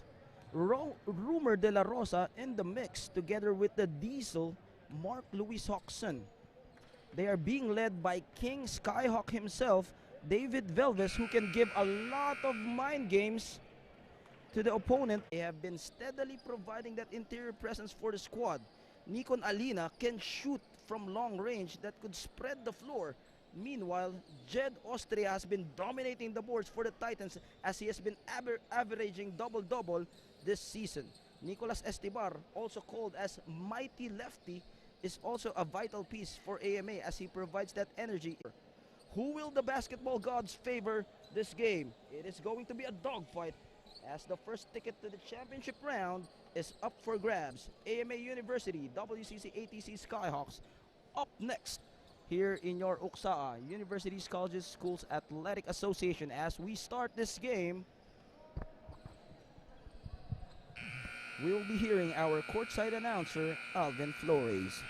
Rumer de la Rosa, in the mix together with the Diesel, Mark Louis Hoxson. They are being led by King Skyhawk himself, David Velves, who can give a lot of mind games to the opponent. They have been steadily providing that interior presence for the squad. Nikon Alina can shoot from long range that could spread the floor. Meanwhile, Jed Austria has been dominating the boards for the Titans as he has been averaging double-double this season. Nicolas Estibar, also called as Mighty Lefty, is also a vital piece for AMA as he provides that energy. Who will the basketball gods favor this game? It is going to be a dogfight as the first ticket to the championship round is up for grabs. AMA University, WCC ATC Skyhawks up next here in your Oksaa Universities, Colleges, Schools Athletic Association. As we start this game, we will be hearing our courtside announcer, Alvin Flores.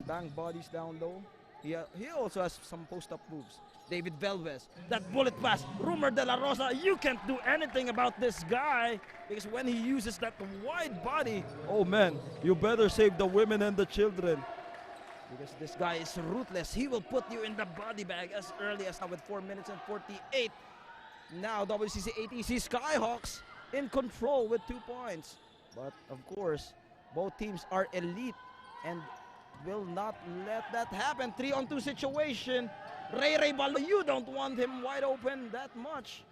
Bang bodies down low. He also has some post-up moves. David Velves, that bullet pass. Rumer de la Rosa, you can't do anything about this guy because when he uses that wide body, oh man, you better save the women and the children because this guy is ruthless. He will put you in the body bag as early as now with 4 minutes and 48. Now WCC ATC Skyhawks in control with 2 points. But of course, both teams are elite and will not let that happen. 3-on-2 situation. Ray Balo, you don't want him wide open that much.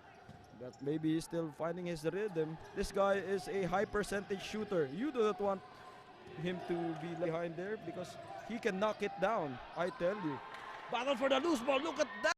But maybe he's still finding his rhythm. This guy is a high percentage shooter. You do not want him to be behind there because he can knock it down, I tell you. Battle for the loose ball. Look at that.